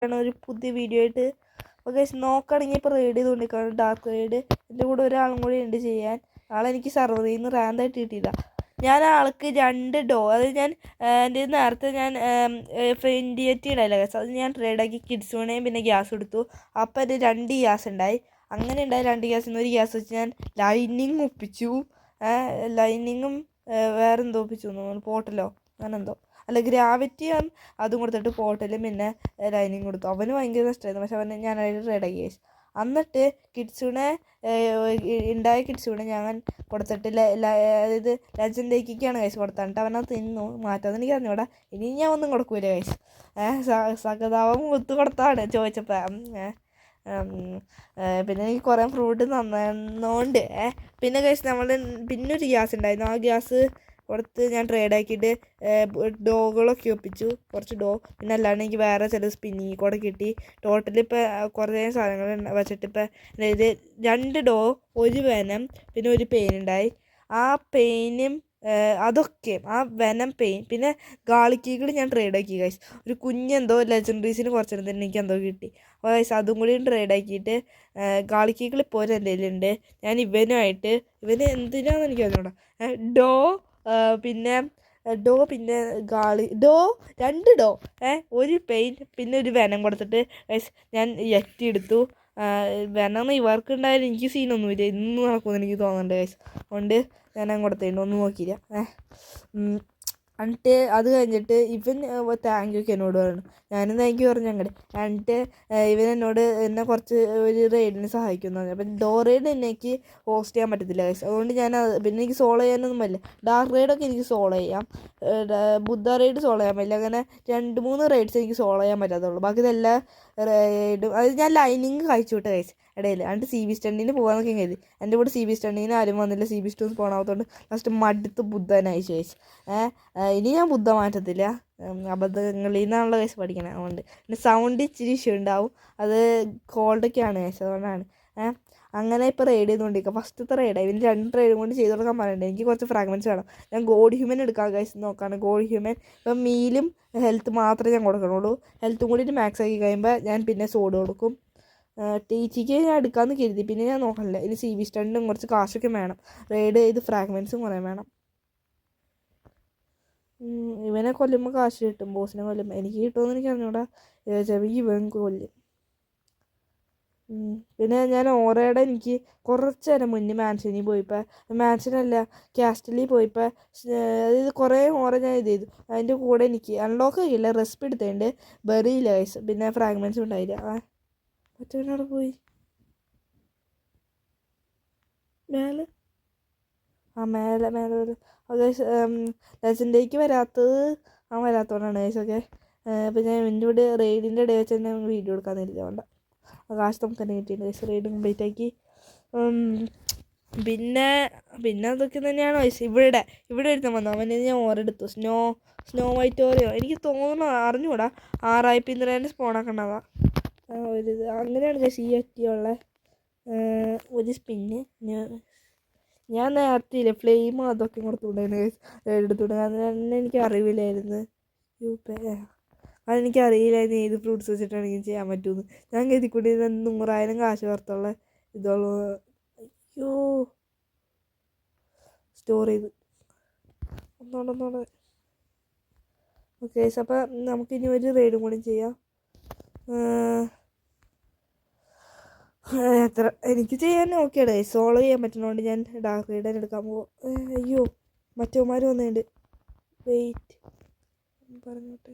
ഒരു പുതിയ വീഡിയോ ആയിട്ട്. അപ്പോൾ ഗൈസ് നോക്കുകയാണെങ്കിൽ ഇപ്പോൾ റെയ്ഡ് ചെയ്തുകൊണ്ടിരിക്കുകയാണ് ഡാർക്ക് റെയ്ഡ്. എൻ്റെ കൂടെ ഒരാളും കൂടി ഉണ്ട് ചെയ്യാൻ. ആളെനിക്ക് സർവറിൽ നിന്ന് റാന്തായിട്ട് കിട്ടിയില്ല. ഞാൻ ആൾക്ക് 2 ഡോ, അതായത് ഞാൻ എൻ്റെ നേരത്തെ ഞാൻ ഫ്രണ്ടിയറ്റി ഉണ്ടായില്ല ഗൈസ്, അത് ഞാൻ ട്രേഡാക്കി കിഡ്സൂണേയും പിന്നെ ഗ്യാസ് എടുത്തു. അപ്പോൾ എൻ്റെ 2 ഗ്യാസ് ഉണ്ടായി. അങ്ങനെ ഉണ്ടായി 2 ഗ്യാസിൽ നിന്ന് 1 ഗ്യാസ് വെച്ച് ഞാൻ ലൈനിങ് ഒപ്പിച്ചു. ലൈനിങ്ങും വേറെന്തോ ഒപ്പിച്ചു തോന്നുന്നു, പോർട്ടലോ അങ്ങനെ എന്തോ, അല്ല ഗ്രാവിറ്റി അതും കൊടുത്തിട്ട് പോർട്ടലും പിന്നെ ലൈനിങ് കൊടുത്തു. അവന് ഭയങ്കര നഷ്ടമായിരുന്നു, പക്ഷെ അവന് ഞാനായിട്ട് റെഡാക്കി ഗൈസ്. എന്നിട്ട് കിഡ്സൂണെ ഉണ്ടായ കിഡ്സൂണെ ഞാൻ കൊടുത്തിട്ട് അതായത് ലെജൻഡേക്കാണ് ഗൈസ് കൊടുത്തിട്ട് അവനത് തിന്നു മാറ്റാമെന്ന് എനിക്ക് അറിഞ്ഞൂടാ. ഇനി ഞാൻ ഒന്നും കൊടുക്കൂല ഗൈസ്. സഹതാപം കുത്തു കൊടുത്താണ് ചോദിച്ചപ്പോൾ. പിന്നെ എനിക്ക് കുറേ ഫ്രൂട്ട് തന്നോണ്ട് പിന്നെ ഗൈസ് നമ്മൾ പിന്നെ ഒരു ഗ്യാസ് ഉണ്ടായിരുന്നു. ആ ഗ്യാസ് കൊടുത്ത് ഞാൻ ട്രേഡാക്കിയിട്ട് ഡോകളൊക്കെ ഒപ്പിച്ചു, കുറച്ച് ഡോ. പിന്നെ അല്ലാണ്ട് എനിക്ക് വേറെ ചില സ്പിന്നിങ് കൂടെ കിട്ടി. ടോട്ടൽ ഇപ്പോൾ കുറേ സാധനങ്ങൾ വെച്ചിട്ട് ഇപ്പോൾ അതായത് 2 ഡോ, 1 വെനം, പിന്നെ 1 പെയിൻ ഉണ്ടായി. ആ പെയിനും അതൊക്കെ ആ വെനം പെയിൻ പിന്നെ ഗാളിക്കീകൾ ഞാൻ ട്രേഡാക്കി ഗൈസ്. ഒരു കുഞ്ഞെന്തോ ലെജൻഡറീസിന് കുറച്ചെണ്ണം തന്നെ എനിക്ക് എന്തോ കിട്ടി. അപ്പോൾ ഗൈസ് അതും കൂടി ട്രേഡാക്കിയിട്ട് ഗാളിക്കീകൾ ഇപ്പോൾ എൻ്റെ കയ്യിലുണ്ട്. ഞാൻ ഇവനുമായിട്ട് ഇവന് എന്തിനാണെന്ന് എനിക്ക് അറിഞ്ഞൂടാ. ഡോ പിന്നെ പിന്നെ ഡോ 2 ഡോ 1 പെയിൻ പിന്നെ 1 വെനം കൊടുത്തിട്ട് ഗൈസ് ഞാൻ എത്തി എടുത്തു. വെനം ഇവർക്ക് ഉണ്ടായാലും എനിക്ക് സീനൊന്നുമില്ല, ഇന്നും നടക്കുമെന്ന് എനിക്ക് തോന്നുന്നുണ്ട് ഗൈസ്. അതുകൊണ്ട് ഞാൻ കൊടുത്തിട്ടുണ്ട്, ഒന്നും നോക്കിയില്ല. എന്നിട്ട് അത് കഴിഞ്ഞിട്ട് ഇവൻ താങ്ക് യു ഒക്കെ എന്നോട് പറഞ്ഞു. ഞാനും താങ്ക് യു പറഞ്ഞു അങ്ങോട്ട്. എന്നിട്ട് ഇവൻ എന്നോട് എന്നെ കുറച്ച് ഒരു റെയ്ഡിന് സഹായിക്കുന്നു. അപ്പം ഡോ റെയ്ഡ് എനിക്ക് ഹോസ്റ്റ് ചെയ്യാൻ പറ്റത്തില്ല ഗൈസ്. അതുകൊണ്ട് ഞാൻ പിന്നെ എനിക്ക് സോളോ ചെയ്യാനൊന്നും പറ്റില്ല. ഡാർക്ക് റെയ്ഡൊക്കെ എനിക്ക് സോളോ ചെയ്യാം, ബുദ്ധ റെയ്ഡ് സോളോ ചെയ്യാൻ പറ്റില്ല. അങ്ങനെ 2-3 റെയ്ഡ്സ് എനിക്ക് സോളോ ചെയ്യാൻ പറ്റാത്തുള്ളൂ. ബാക്കി ഇതെല്ലാം റെയ്ഡും അത് ഞാൻ ലൈനിങ് കഴിച്ചു വിട്ട ഗൈസ് ഇടയിൽ. എന്നിട്ട് സി ബി സ്റ്റണ്ടിന് പോകാമെന്നൊക്കെ കരുതി. എൻ്റെ കൂടെ സി ബി സ്റ്റണ്ടിന് ആരും വന്നില്ല, സി ബി സ്റ്റോൺസ് പോകണാത്തതുകൊണ്ട് ലാസ്റ്റ് മടുത്ത് ബുദ്ധനായിച്ചു ഗൈസ്. ഇനി ഞാൻ ബുദ്ധ മാറ്റത്തില്ല, അബദ്ധങ്ങളിൽ നിന്നാണല്ലോ ഗൈസ് പഠിക്കണേ. അതുകൊണ്ട് പിന്നെ സൗണ്ട് ഇച്ചിരി ഇഷ്യൂ ഉണ്ടാവും, അത് കോൾഡൊക്കെയാണ് ഗൈസ്, അതുകൊണ്ടാണ്. അങ്ങനെ ഇപ്പോൾ റെയ്ഡ് ചെയ്തുകൊണ്ടിരിക്കുക. ഫസ്റ്റത്തെ റെയ്ഡായി. ഇവന് 2 റെയ്ഡും കൊണ്ട് ചെയ്ത് കൊടുക്കാൻ പറയണ്ടേ. എനിക്ക് കുറച്ച് ഫ്രാഗ്മെൻറ്റ്സ് വേണം. ഞാൻ ഗോഡ് ഹ്യൂമൻ എടുക്കാം ഗൈസ് നോക്കാണ്. ഗോഡ് ഹ്യൂമൻ ഇപ്പം മീലും ഹെൽത്ത് മാത്രമേ ഞാൻ കൊടുക്കണുള്ളൂ. ഹെൽത്തും കൂടി മാക്സ് ആക്കി കഴിയുമ്പോൾ ഞാൻ പിന്നെ സോഡ് കൊടുക്കും. ടീച്ചിക്ക് ഞാൻ എടുക്കാമെന്ന് കരുതി, പിന്നെ ഞാൻ നോക്കണില്ല. ഇനി സി ബി സ്റ്റണ്ടും കുറച്ച് കാശൊക്കെ വേണം. റെയ്ഡ് ചെയ്ത് ഫ്രാഗ്മെൻറ്റ്സും കുറേ വേണം. ഇവനെ കൊല്ലുമ്പോൾ കാശ് കിട്ടും, ബോസിനെ കൊല്ലുമ്പോൾ. എനിക്ക് കിട്ടുമെന്ന് എനിക്ക് അറിഞ്ഞൂടാ, ചിലപ്പോൾ ഇവൻ കൊല്ലും. പിന്നെ ഞാൻ ഓറയുടെ എനിക്ക് കുറച്ച് നേരം മുന്നേ മാൻഷനിൽ പോയിപ്പോൾ, മാൻഷനല്ല കാസ്റ്റലിൽ പോയിപ്പോൾ അതായത് കുറേ ഓറ ഞാൻ ഇത് ചെയ്തു. അതിൻ്റെ കൂടെ എനിക്ക് അൺലോക്ക് ആയില്ല, റെസ്പ് എടുത്തതുകൊണ്ട് ബെറിയില്ല ഗൈസ്, പിന്നെ ഫ്രാഗ്മെൻറ്റ്സും ഉണ്ടായില്ല. മറ്റവനോട് പോയി മേലെ മേലെ വരും. ഗൈസ് ലെജൻഡേക്ക് വരാത്തത് അവൻ വരാത്തതുകൊണ്ടാണ് ഗൈസ്. ഓക്കെ, അപ്പോൾ ഞാൻ എൻ്റെ കൂടെ റെയ്ഡിൻ്റെ ഇടയിൽ വെച്ച് തന്നെ വീഡിയോ എടുക്കാമെന്ന് കരുതിയതുകൊണ്ട് കാശ് നമുക്ക് തന്നെ കിട്ടിയിട്ടുണ്ട് ഗൈസ്. റെയ്ഡ് കംപ്ലീറ്റ് ആക്കി. പിന്നെ അതൊക്കെ തന്നെയാണ് ഗൈസ്. ഇവിടെ എടുത്താൽ വന്നു അവനെ ഞാൻ ഓരെടുത്തു. സ്നോ വൈറ്റ് ഓരയോ എനിക്ക് തോന്നുന്നു, അറിഞ്ഞുകൂടാ. 6 പിന്നേൻ്റെ സ്പോണാക്കണ്ടതാ ഒരു ഇത്. അങ്ങനെയാണ് ഗൈസ് ഈ എത്തിയുള്ള ഒരു സ്പിന്ന്. ഞാൻ നേരത്തെ ഇല്ലേ ഫ്ലെയിം അതൊക്കെ കൊടുത്തുകൊണ്ടായിരുന്നു എടുത്തുകൊണ്ട്, അതിന് എനിക്ക് അറിവില്ലായിരുന്നു. അതെനിക്കറിയില്ലായിരുന്നു ഏത് ഫ്രൂട്ട്സ് വെച്ചിട്ടാണ് ഇങ്ങനെ ചെയ്യാൻ പറ്റുമെന്ന്. ഞാൻ കരുതിക്കൂടി 100,000 കാശ് പുറത്തുള്ള ഇതുള്ളൂ. അയ്യോ, സ്റ്റോർ ചെയ്ത് ഒന്നോടെ. ഓക്കെ, അപ്പോൾ നമുക്കിനി ഒരു റെയ്ഡും കൂടി ചെയ്യാം. എത്ര എനിക്ക് ചെയ്യാൻ ഓക്കെയാണ്, സോളോ ചെയ്യാൻ പറ്റുന്നതുകൊണ്ട് ഞാൻ ഡാർക്ക് റൈഡ് എടുക്കാൻ പോകും. അയ്യോ, മറ്റവന്മാർ വന്നിട്ടുണ്ട്. വെയിറ്റ് പറഞ്ഞോട്ടെ.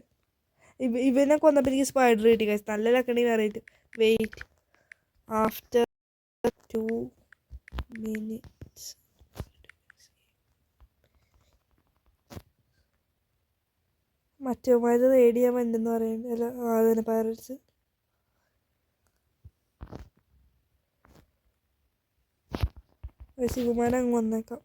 ഇവനെ കൊന്നപ്പോൾ എനിക്ക് സ്പൈഡർ കിട്ടി ഗൈസ്. നല്ല ലക്കണി വേറെയിട്ട്. വെയിറ്റ് ആഫ്റ്റർ 2 minutes മറ്റവന്മാർ റെയ്ഡ് ചെയ്യാൻ വേണ്ടെന്ന് പറയുന്നത്. അല്ല അതിന് പൈററ്റ്സ് ശിവമാനെ അങ്ങ് വന്നേക്കാം.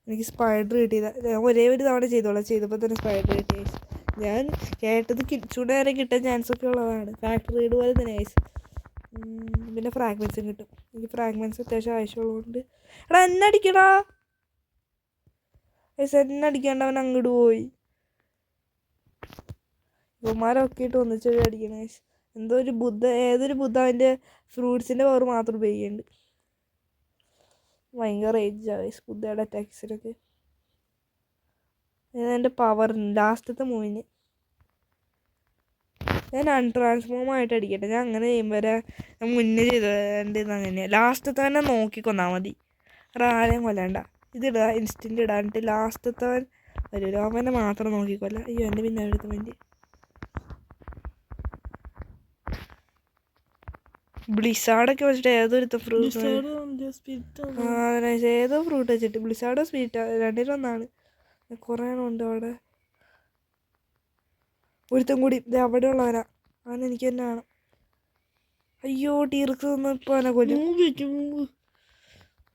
എനിക്ക് സ്പൈഡർ കിട്ടിയതാ. ഞാൻ ഒരേ ഒരു തവണ ചെയ്തപ്പോൾ തന്നെ സ്പൈഡർ കിട്ടി ഗൈസ്. ഞാൻ കേട്ടത് ചൂടേറെ കിട്ടാൻ ചാൻസ് ഒക്കെ ഉള്ളതാണ്. ഫാക്ടറി റെയ്ഡ് പോലെ തന്നെ ഗൈസ്. പിന്നെ ഫ്രാഗ്മെൻറ്റ്സും കിട്ടും. എനിക്ക് ഫ്രാഗ്മെൻറ്റ്സ് അത്യാവശ്യം ആവശ്യമുള്ളതുകൊണ്ട്. എടാ എന്നടിക്കടാ ഗൈസ്, എന്നടിക്കാണ്ട് അവൻ അങ്ങോട്ട് പോയി. ഇവന്മാരൊക്കെ ഇട്ട് ഒന്നിച്ച് അടിക്കണം ഗൈസ്. എന്തോ ഒരു ഏതൊരു ബുദ്ധ അവൻ്റെ ഫ്രൂട്ട്സിൻ്റെ പവർ മാത്രം ഉപയോഗിക്കുന്നുണ്ട്. ഭയങ്കര ഏജാണ് ഗൈസ് ബുദ്ധയുടെ അറ്റാക്സിനൊക്കെ. എൻ്റെ പവർ ലാസ്റ്റത്തെ മൂവിന് ഞാൻ അൺട്രാൻസ്ഫോം ആയിട്ട് അടിക്കട്ടെ. ഞാൻ അങ്ങനെ ചെയ്യുമ്പോൾ ഞാൻ മുന്നേ ചെയ്തേണ്ടത് അങ്ങനെയാണ്. ലാസ്റ്റത്തെ തന്നെ നോക്കിക്കൊന്നാൽ മതി, ആരെയും കൊല്ലണ്ട. ഇതിടുക, ഇൻസ്റ്റൻ്റ് ഇടാനിട്ട് ലാസ്റ്റത്തവൻ വരുമല്ലോ അവനെ മാത്രം നോക്കിക്കൊല്ല. അയ്യോ എൻ്റെ പിന്നെ എടുത്ത് വേണ്ടി ബ്ലിസാർഡൊക്കെ വെച്ചിട്ട് ഏതൊരുത്ത ഫ്രൂട്ട് ഏതോ ഫ്രൂട്ട് വെച്ചിട്ട് ബ്ലിസാർഡോ സ്വീറ്റ് രണ്ടിലൊന്നാണ്. കുറേ ഉണ്ട് അവിടെ. ഒരുത്തം കൂടി ഇത് അവിടെ ഉള്ളവനാ, അവനെനിക്ക് തന്നെ വേണം. അയ്യോ ടീർക്സ് ഒന്നും ഇപ്പോൾ അവനെ കൊല്ലും.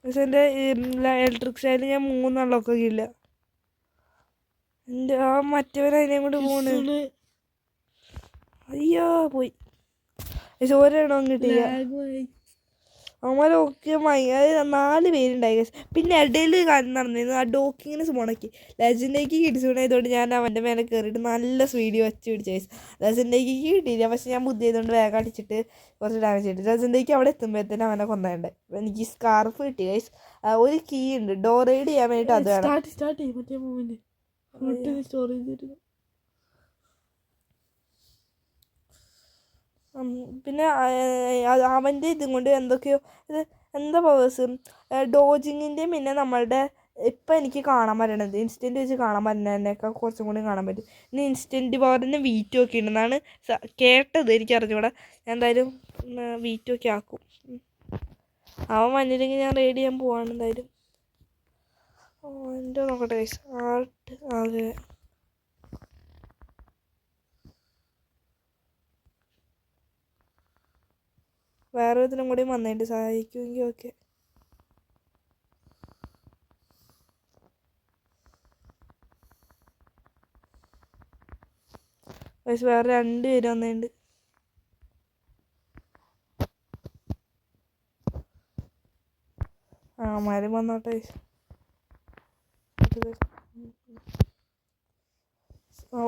പക്ഷെ എൻ്റെ ഇലക്ട്രിക് സ്റ്റൈലിൽ ഞാൻ 3 വെള്ളമൊക്കെ ഇല്ല. എൻ്റെ ആ മറ്റവൻ അതിനെ കൊണ്ട് പോണ്. അയ്യോ പോയി. ചോരയാണോ കിട്ടിയ അവന്മാരൊക്കെ 4 പേരുണ്ടായി. പിന്നെ ഇടയിൽ നടന്നിരുന്നു ആ ഡോക്കിങ്ങിന് മുടക്കി. ലെജൻഡേക്ക് കിട്ടി ആയതുകൊണ്ട് ഞാൻ അവൻ്റെ മേലെ കയറിയിട്ട് നല്ല സ്പീഡിൽ വെച്ച് പിടിച്ച ഗൈസ്. ലെജൻഡേക്ക് കിട്ടിയില്ല, പക്ഷെ ഞാൻ ബുദ്ധി ചെയ്തുകൊണ്ട് വേഗം അടിച്ചിട്ട് കുറച്ച് ഡാമേജ് കിട്ടി. ലെജൻഡേക്ക് അവിടെ എത്തുമ്പോഴത്തേനും അവനെ കൊന്നേണ്ടേ. എനിക്ക് സ്കാർഫ് കിട്ടി ഗൈസ്. ഒരു കീ ഉണ്ട്, ഡോർ റൈഡ് ചെയ്യാൻ വേണ്ടിയിട്ട് അത് വേണം. പിന്നെ അവൻ്റെ ഇതും കൊണ്ട് എന്തൊക്കെയോ ഇത് എന്താ പവേഴ്സ് ഡോജിങ്ങിൻ്റെയും പിന്നെ നമ്മളുടെ ഇപ്പം എനിക്ക് കാണാൻ പറ്റണത് ഇൻസ്റ്റൻറ്റ് വെച്ച് കാണാൻ പറ്റുന്നതിനേക്കാൾ കുറച്ചും കൂടി കാണാൻ പറ്റും. ഇനി ഇൻസ്റ്റൻറ്റ് പവറിന് വീറ്റ് ഒക്കെ ഉണ്ടെന്നാണ് കേട്ടത്, എനിക്ക് അറിഞ്ഞുകൂടാ. ഞാൻ എന്തായാലും വീറ്റ് ഒക്കെ ആക്കും. അവൻ വന്നില്ലെങ്കിൽ ഞാൻ റെയ്ഡ് ചെയ്യാൻ പോവാണ് എന്തായാലും. എൻ്റെ നോക്കട്ടെ ഗൈസ്. ആർട്ട് അതെ വേറെ ഇതിനും കൂടി വന്നിട്ട് സഹായിക്കുമെങ്കിൽ ഓക്കെ. പക്ഷെ വേറെ 2 പേര് വന്നിട്ടുണ്ട്. മരം വന്നോട്ടെ.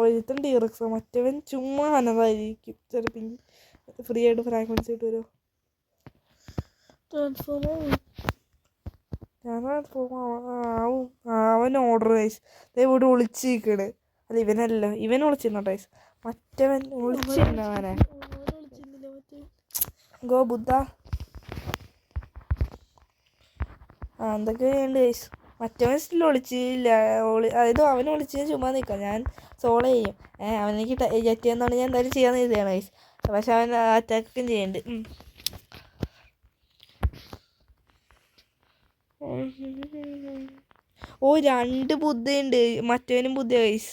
ഒരുത്തൻ ടീറക്സ്, മറ്റവൻ ചുമ്മാ അനതായിരിക്കും. ചിലപ്പോൾ ഫ്രീ ആയിട്ട് ഫ്രാഗ്മെൻസ് ആയിട്ട് വരുമോ. ഞാൻ ട്രാൻസ്ഫോം ആവും. അവൻ ഓർഡർ ഗൈസ്. ഇവിടെ ഒളിച്ചിരിക്കണ്. അല്ല ഇവനല്ല, ഇവൻ ഒളിച്ചിരുന്നോട്ടെ ഗൈസ്. മറ്റവൻ ഒളിച്ചിരുന്നവനെ ഗോ ബുദ്ധ. എന്തൊക്കെയോ ഉണ്ട് ഗൈസ്. മറ്റവൻ സ്റ്റിൽ ഒളിച്ചില്ല. അതായത് അവൻ ഒളിച്ച് ചുമ്മാ നിൽക്കാം. ഞാൻ സോളോ ചെയ്യും. അവനെനിക്ക് ജെറ്റ് ചെയ്യുന്നതാണ് ഞാൻ എന്തായാലും ചെയ്യാൻ എഴുതിയാണ് ഗൈസ്. പക്ഷെ അവൻ അറ്റാക്കും ചെയ്യുന്നുണ്ട്. ഓ 2 ബുദ്ധയുണ്ട്, മറ്റവനും ബുദ്ധ ഗൈസ്.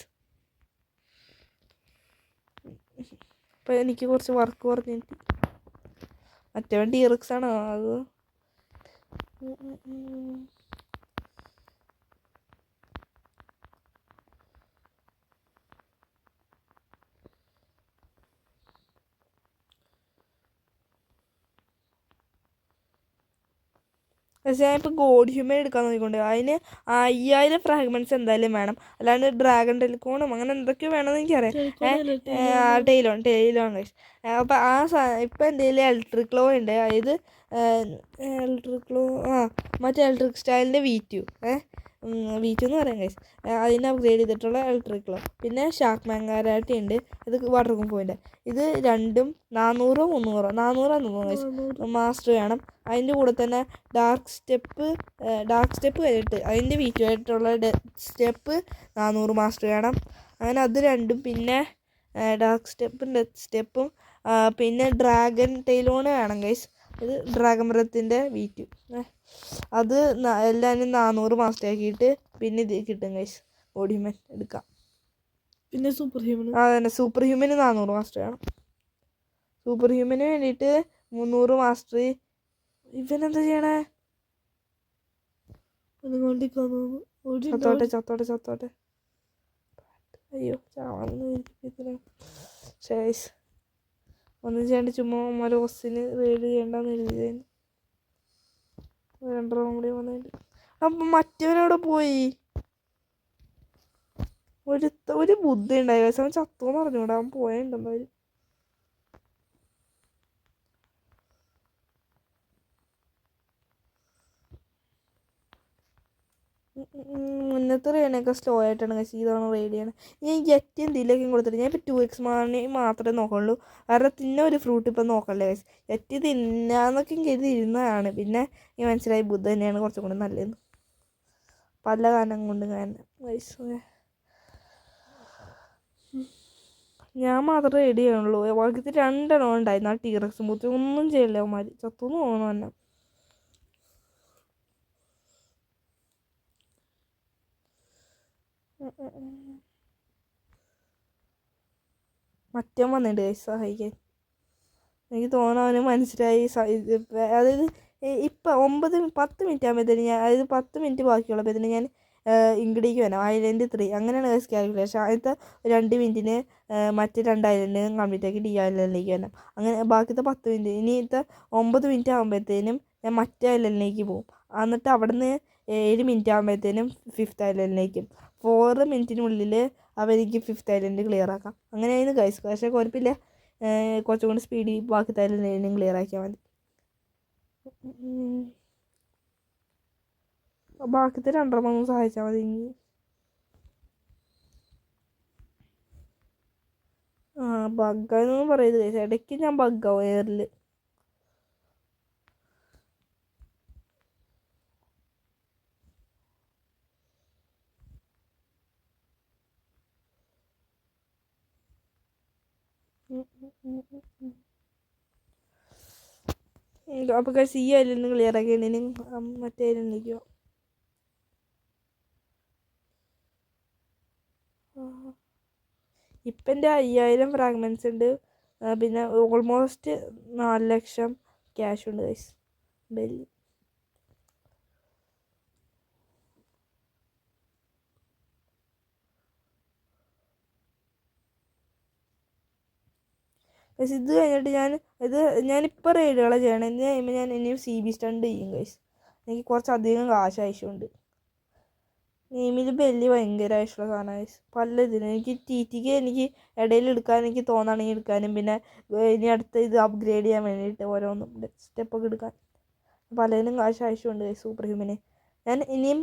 അപ്പം എനിക്ക് കുറച്ച് വർക്ക് പറഞ്ഞിട്ട്. മറ്റവൻ ടീറക്സ് ആണോ അത്? പക്ഷേ ഞാൻ ഇപ്പോൾ ഗോഡ് ഹ്യൂമൻ എടുക്കാൻ നോക്കിക്കൊണ്ട് അതിന് 5000 ഫ്രാഗ്മെൻറ്റ്സ് എന്തായാലും വേണം. അല്ലാണ്ട് ഡ്രാഗൺ ടെലിക്കോണും അങ്ങനെ എന്തൊക്കെയോ വേണമെന്ന് എനിക്കറിയാം. ടെയിലോൺ ഗൈസ്. അപ്പോൾ ഇപ്പം എൻ്റെ കയ്യിൽ ഇലക്ട്രിക് ലോ ഉണ്ട്. അതായത് ഇലക്ട്രിക് ലോ മറ്റേ ഇലക്ട്രിക് സ്റ്റൈലിൻ്റെ V2 എന്ന് പറയാം ഗൈസ്. അതിനെ അപ്ഗ്രേഡ് ചെയ്തിട്ടുള്ള ഇലക്ട്രിക് ലോ. പിന്നെ ഷാർക്ക് മാങ്കാരാട്ടി ഉണ്ട്, അത് വാട്ടർ കുംഫോയിൻ്റെ. ഇത് രണ്ടും 400 300 ഗൈസ് മാസ്റ്റർ വേണം. അതിൻ്റെ കൂടെ തന്നെ ഡാർക്ക് സ്റ്റെപ്പ് കഴിഞ്ഞിട്ട് അതിൻ്റെ V2 ആയിട്ടുള്ള സ്റ്റെപ്പ് 400 മാസ്റ്റർ വേണം. അങ്ങനെ അത് രണ്ടും പിന്നെ ഡാർക്ക് സ്റ്റെപ്പും പിന്നെ ഡ്രാഗൺ ടെയിലോണ് വേണം ഗൈസ്. ഇത് ഡ്രാഗൺ ബ്രത്തിൻ്റെ V2 അത് എല്ലാവരും 400 മാസ്റ്റർ ആക്കിയിട്ട് പിന്നെ ഇത് കിട്ടും ഗൈസ്. ഗോഡ് ഹ്യൂമൻ എടുക്കാം. പിന്നെ സൂപ്പർ ഹ്യൂമൻ അതന്നെ സൂപ്പർ ഹ്യൂമന് 400 മാസ്റ്റർ വേണം. സൂപ്പർ ഹ്യൂമന് വേണ്ടിയിട്ട് 300 മാസ്റ്റർ. ഇവനെന്താ ചെയ്യണേ? ചത്തോട്ടെ. അയ്യോ ചാവാന്ന് ശേഷ് ഒന്നും ചെയ്യേണ്ട. ചുമ്മാ മലോസിന് റെയ്ഡ് ചെയ്യേണ്ടെന്ന് എഴുതിയതിന് 2 കൂടി വന്നിട്ട്. അപ്പം മറ്റവനവിടെ പോയി. ഒരു ബുദ്ധി ഉണ്ടായി ഗൈസ്. അവൻ ചത്തോന്ന് പറഞ്ഞൂടാ, അവൻ പോയിട്ടുണ്ടാവും. മുന്നത്തെ റേഡിയൊക്കെ സ്ലോ ആയിട്ടാണ് ഗൈസ് ഈ തവണ റൈഡ് ചെയ്യണം. ഞാൻ ജെറ്റ് എന്തെങ്കിലുമൊക്കെ കൊടുത്തിട്ട് ഞാൻ ഇപ്പോൾ 2x മണി മാത്രമേ നോക്കുള്ളൂ. കാരണം തിന്ന ഒരു ഫ്രൂട്ട് ഇപ്പം നോക്കണ്ടേ ഗൈസ്. ജെറ്റ് തിന്നാന്നൊക്കെ കരുതി ഇരുന്നതാണ്. പിന്നെ ഈ മനസ്സിലായി ബുദ്ധ തന്നെയാണ് കുറച്ചും കൂടി നല്ലതെന്ന്. പല കാരണം കൊണ്ട് ഗൈസ് ഞാൻ മാത്രമേ റെഡി ചെയ്യണുള്ളൂ. ബാക്കി 2 ഉണ്ടായിരുന്നു. ആ ടീറക്സ് മൂത്തി ഒന്നും ചെയ്യില്ല. അവന്മാർ ചത്തുന്ന് തോന്നുന്നു തന്നെ. മറ്റവൻ വന്നിട്ട് ഗൈസ് സഹായിക്കാൻ. എനിക്ക് തോന്നുന്നു അവന് മനസ്സിലായി. അതായത് ഇപ്പം 10 മിനിറ്റ് ആകുമ്പോഴത്തേന് ഞാൻ, അതായത് 10 മിനിറ്റ് ബാക്കിയുള്ളപ്പോഴത്തേന് ഞാൻ ഇങ്ങടേക്ക് വരാം. ഐലൻഡ് 3 അങ്ങനെയാണ് ഗൈസ് കാൽക്കുലേഷൻ. ആദ്യത്തെ 2 മിനിറ്റിന് മറ്റ് 2 ഐലൻഡ് കംപ്ലീറ്റ് ആക്കി ഐലൻഡിലേക്ക് വരാം. അങ്ങനെ ബാക്കിയത്തെ 10 മിനിറ്റ്, ഇനിയത്തെ 9 മിനിറ്റ് ആകുമ്പോഴത്തേനും ഞാൻ മറ്റേ ഐലൻഡിലേക്ക് പോകും. എന്നിട്ട് അവിടെ നിന്ന് 7 മിനിറ്റ് ആകുമ്പോഴത്തേനും 5th ഐലൻഡിലേക്കും 4 മിനിറ്റിനുള്ളിൽ അവർക്ക് 5th ഐലൻഡ് ക്ലിയർ ആക്കാം. അങ്ങനെയായിരുന്നു ഗൈസ്. പക്ഷേ കുഴപ്പമില്ല, കുറച്ചും കൂടി സ്പീഡിൽ ബാക്കിയത്തെ ഐലൻഡിനും ക്ലിയർ ആക്കിയാൽ മതി. ബാക്കിയത്തെ 2 സഹായിച്ചാൽ മതി. ബഗ്ഗാന്നൊന്നും പറയരുത് ഗൈസ്. ഇടയ്ക്ക് ഞാൻ ബഗ്ഗാവും എയറിൽ. അപ്പോൾ ഗൈസ് ഈ ഐലൻഡ് ക്ലിയർ ആക്കിയിട്ടുണ്ടെങ്കിൽ മറ്റേ ഐലൻഡിലേക്ക് പോകാം. ഇപ്പം എൻ്റെ 5000 ഫ്രാഗ്മെൻറ്റ്സ് ഉണ്ട്. പിന്നെ ഓൾമോസ്റ്റ് 4 ലക്ഷം ക്യാഷ് ഉണ്ട് ഗൈസ് ഡെയിലി. ഗൈസ് ഇത് കഴിഞ്ഞിട്ട് ഞാനിപ്പോൾ റൈഡുകളെ ചെയ്യണം. എന്ന് കഴിയുമ്പോൾ ഞാൻ ഇനിയും CB സ്റ്റണ്ട് ചെയ്യും ഗൈസ്. എനിക്ക് കുറച്ചധികം കാശ് ആവശ്യമുണ്ട്. ഗെയിമിൽ ബെല്ലി ഭയങ്കര ആവശ്യമുള്ള സാധനമാണ് ഗൈസ്. പല ഇതിനും എനിക്ക് TTക്ക് എനിക്ക് ഇടയിൽ എടുക്കാൻ എനിക്ക് തോന്നുകയാണെങ്കിൽ എടുക്കാനും, പിന്നെ ഇനി അടുത്ത ഇത് അപ്ഗ്രേഡ് ചെയ്യാൻ വേണ്ടിയിട്ട് ഓരോന്നും സ്റ്റെപ്പൊക്കെ എടുക്കാൻ പലതിനും കാശ് ആവശ്യമുണ്ട് ഗൈസ്. സൂപ്പർ ഹ്യൂമന് ഞാൻ ഇനിയും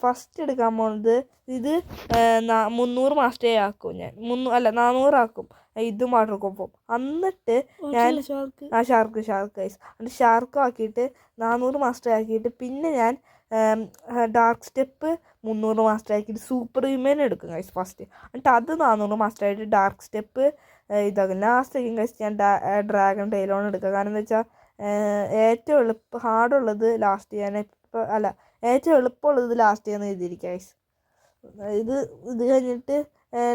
ഫസ്റ്റ് എടുക്കാൻ പോകുന്നത് ഇത് 300 മാസ്റ്റേ ആക്കും. ഞാൻ 400 ആക്കും ഇതും വാട്ടർ കോപ്പും. എന്നിട്ട് ഞാൻ ഷാർക്ക് ഗൈസ്. എന്നിട്ട് ഷാർക്കും ആക്കിയിട്ട് 400 മാസ്റ്റർ ആക്കിയിട്ട് പിന്നെ ഞാൻ ഡാർക്ക് സ്റ്റെപ്പ് 300 മാസ്റ്റർ ആക്കിയിട്ട് സൂപ്പർ ഹ്യൂമൻ എടുക്കും ഗൈസ് ഫസ്റ്റ്. എന്നിട്ട് അത് 400 മാസ്റ്റർ ആയിട്ട് ഡാർക്ക് സ്റ്റെപ്പ് ഇതാക്കും. ലാസ്റ്റ് ആയിരിക്കും ഗൈസ് ഞാൻ ഡ്രാഗൺ ടൈലോൺ എടുക്കുക. കാരണം എന്താ വെച്ചാൽ ഏറ്റവും ഹാർഡുള്ളത് ലാസ്റ്റ് ചെയ്യാൻ ഏറ്റവും എളുപ്പമുള്ളത് ലാസ്റ്റ് ചെയ്യാൻ എഴുതിയിരിക്കുക ഗൈസ്. ഇത് കഴിഞ്ഞിട്ട്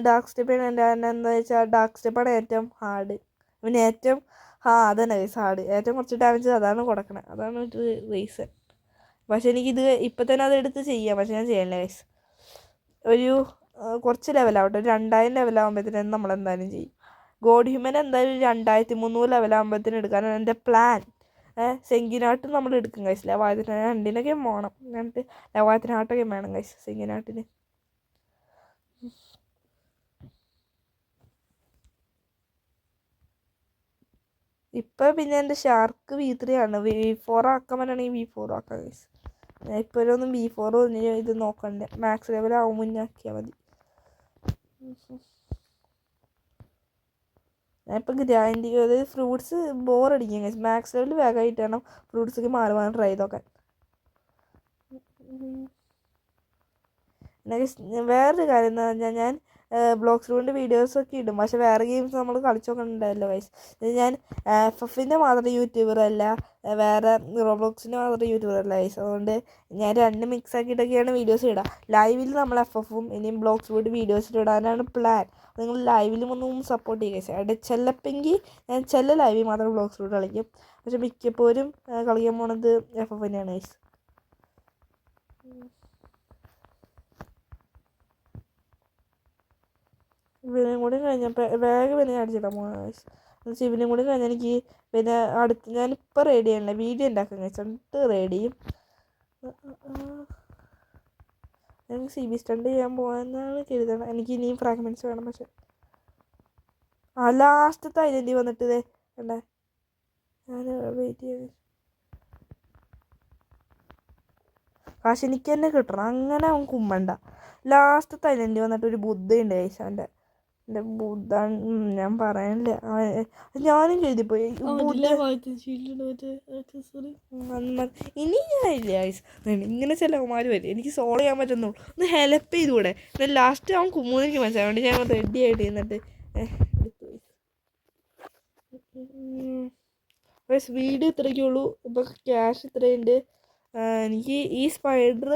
ഡാർക്ക് സ്റ്റെപ്പാണ് എന്താ വെച്ചാൽ ഡാർക്ക് സ്റ്റെപ്പാണ് ഏറ്റവും ഹാർഡ്. പിന്നെ ഏറ്റവും അതന്നെ ഗൈസ് ഹാർഡ്. ഏറ്റവും കുറച്ച് ഡാമേജ് അതാണ് കൊടുക്കണത്. അതാണ് ഒരു റീസൺ. പക്ഷെ എനിക്കിത് ഇപ്പം തന്നെ അതെടുത്ത് ചെയ്യാം. പക്ഷെ ഞാൻ ചെയ്യണില്ല ഗൈസ്. ഒരു കുറച്ച് ലെവലാവട്ടെ. ഒരു 2000 ലെവലാകുമ്പോഴത്തേനും നമ്മളെന്തായാലും ചെയ്യും. ഗോഡ് ഹ്യൂമൻ എന്തായാലും 2300 ലെവലാകുമ്പോഴത്തേനും എടുക്കാനാണ് എൻ്റെ പ്ലാൻ. സെങ്കിനാട്ട് നമ്മൾ എടുക്കും ഗൈസ്. ലവായത്തിന് 2 വേണം. എന്നിട്ട് ലവായത്തിനാട്ടൊക്കെ വേണം ഗൈസ് സെങ്കിനാട്ടിന്. ഇപ്പം പിന്നെ എൻ്റെ ഷാർക്ക് V3 ആണ്. V4 ആക്കാൻ പറ്റുകയാണെങ്കിൽ V4 ആക്കാം ഗൈസ്. ഞാൻ ഇപ്പോഴൊന്നും V4 ഇത് നോക്കണ്ടേ. മാക്സ് ലെവൽ ആവും മുന്നേ ആക്കിയാൽ മതി. ഞാൻ ഇപ്പം ഗ്രാൻഡ് അതായത് ഫ്രൂട്ട്സ് ബോറടിക്കും ഗൈസ്. മാക്സ് ലെവൽ വേഗമായിട്ട് വേണം ഫ്രൂട്ട്സൊക്കെ മാറി ട്രൈ ചെയ്ത് നോക്കാൻ. വേറൊരു കാര്യം എന്ന് പറഞ്ഞാൽ ഞാൻ ബ്ലോക്സ് റൂമിൻ്റെ വീഡിയോസൊക്കെ ഇടും. പക്ഷെ വേറെ ഗെയിംസ് നമ്മൾ കളിച്ച് നോക്കണുണ്ടല്ലോ ഗൈസ്. ഞാൻ FFൻ്റെ മാത്രം യൂട്യൂബറല്ല, വേറെ റോബ്ലോക്സിൻ്റെ മാത്രം യൂട്യൂബറല്ല ഗൈസ്. അതുകൊണ്ട് ഞാൻ 2 മിക്സ് ആക്കിയിട്ടൊക്കെയാണ് വീഡിയോസ് ഇടുക. ലൈവിൽ നമ്മൾ FFും ഇനിയും ബ്ലോക്സ് റൂമിൻ്റെ വീഡിയോസിൽ ഇടാനാണ് പ്ലാൻ. നിങ്ങൾ ലൈവിലും ഒന്നും സപ്പോർട്ട് ചെയ്യുക ഗൈസ്. ചിലപ്പെങ്കിൽ ഞാൻ ചില ലൈവിൽ മാത്രം ബ്ലോക്സ് റൂട്ട് കളിക്കും. പക്ഷെ മിക്കപ്പോഴും കളിക്കാൻ പോണത് FF തന്നെയാണ് ഗൈസ്. ഇവനും കൂടി കഴിഞ്ഞപ്പോൾ വേഗം പിന്നെ അടിച്ചിടാൻ പോകണം ഗൈസ്. എന്നുവെച്ചാൽ ഇവനും കൂടി കഴിഞ്ഞാൽ എനിക്ക് പിന്നെ ഞാനിപ്പോൾ റെഡി ചെയ്യണില്ല, വീഡിയോ ഉണ്ടാക്കാൻ കഴിച്ചു എന്നിട്ട് റെഡി ചെയ്യും. ഞാൻ CB സ്റ്റണ്ട് ചെയ്യാൻ പോകാമെന്നാണ് കരുതണം. എനിക്ക് ഇനിയും ഫ്രാഗ്മെൻറ്റ്സ് വേണം. പക്ഷെ ലാസ്റ്റത്തെ ഐലൻഡിൽ വന്നിട്ട് ഇതേ കണ്ടേ, ഞാൻ വെയിറ്റ് ചെയ്ത് കാശ് എനിക്ക് തന്നെ കിട്ടണം. അങ്ങനെ അവൻ കുമ്മണ്ട. ലാസ്റ്റത്തെ ഐലൻഡിൽ വന്നിട്ട് ഒരു ബുദ്ധയുണ്ട് ഗൈസ്. എൻ്റെ ബുദ്ധ ഞാൻ പറയാനില്ല. ഞാനും ചെയ്തിപ്പോയി ഇനി ഞാനില്ല ഗൈസ്. ഇങ്ങനെ ചില അവന്മാർ വരും, എനിക്ക് സോൾവ് ചെയ്യാൻ പറ്റുന്നുള്ളൂ. ഒന്ന് ഹെൽപ്പ് ചെയ്തുകൂടെ? ലാസ്റ്റ് അവൻ കുമ്മൂന്ന് എനിക്ക് മനസ്സിലാവുന്നുണ്ട്. ഞാൻ റെഡി ആയിട്ട് ഇരുന്നിട്ട് വീഡിയോ ഇത്രയൊക്കെ ഉള്ളൂ. ഇപ്പോൾ ക്യാഷ് ഇത്രയുണ്ട്. എനിക്ക് ഈ സ്പൈഡർ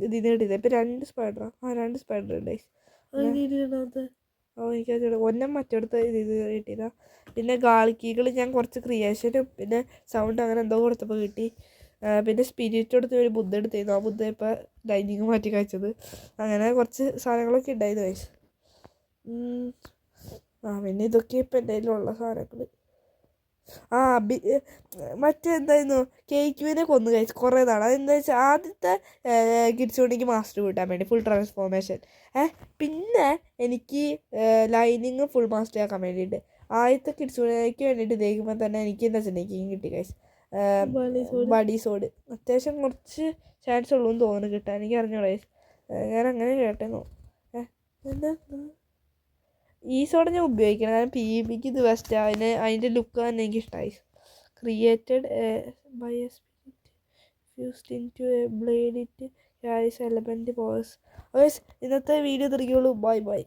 ഇതിന് കിട്ടിയത്. ഇപ്പം 2 സ്പൈഡറാണ്. 2 സ്പൈഡർ ഉണ്ട്. എനിക്കത് ഒന്നും മറ്റടുത്ത് ഇത് കിട്ടിയതാണ്. പിന്നെ ഗാളിക്കികൾ ഞാൻ കുറച്ച് ക്രിയേഷനും പിന്നെ സൗണ്ട് അങ്ങനെ എന്തോ കൊടുത്തപ്പോൾ കിട്ടി. പിന്നെ സ്പിരിറ്റ് എടുത്ത് ഒരു ബുദ്ധ എടുത്തിരുന്നു. ആ ബുദ്ധ ഇപ്പോൾ ഡൈനിങ് മാറ്റി കഴിച്ചത്. അങ്ങനെ കുറച്ച് സാധനങ്ങളൊക്കെ ഉണ്ടായിരുന്നു കഴിച്ചു. പിന്നെ ഇതൊക്കെ ഇപ്പം എൻ്റെ കയ്യിലുള്ള സാധനങ്ങൾ. മറ്റെന്തായിരുന്നു, കേക്യുവിനെ കൊന്നു കഴിച്ചു കുറേ നാൾ. അതെന്താ വെച്ചാൽ ആദ്യത്തെ കിഡ്സോണിക്ക് മാസ്റ്റർ കൂട്ടാൻ വേണ്ടി ഫുൾ ട്രാൻസ്ഫോർമേഷൻ. പിന്നെ എനിക്ക് ലൈനിങ് ഫുൾ മാസ്റ്റർ ആക്കാൻ വേണ്ടിയിട്ട് ആദ്യത്തെ കിഡ്സോണിക്ക് വേണ്ടിയിട്ട് ഇതേക്കുമ്പോൾ തന്നെ എനിക്ക് എന്താ വെച്ചിട്ടുണ്ടെങ്കിൽ കിട്ടി കഴിച്ചു ബഡി സോഡ്. അത്യാവശ്യം കുറച്ച് ചാൻസ് ഉള്ളൂ എന്ന് തോന്നുന്നു കിട്ടാൻ. എനിക്ക് അറിഞ്ഞോളൂ കഴിച്ചു. ഞാൻ അങ്ങനെ കേട്ടെന്നോ. എന്താ ഈ സോഡ് ഞാൻ ഉപയോഗിക്കണം. കാരണം PvPക്ക് ഇത് ബെസ്റ്റാണ്. അതിൻ്റെ ലുക്ക് തന്നെ എനിക്ക് ഇഷ്ടമായി. Created by a spirit fused into a blade it carries element powers. ഇന്നത്തെ വീഡിയോ തിരികെയുള്ളൂ. ബൈ.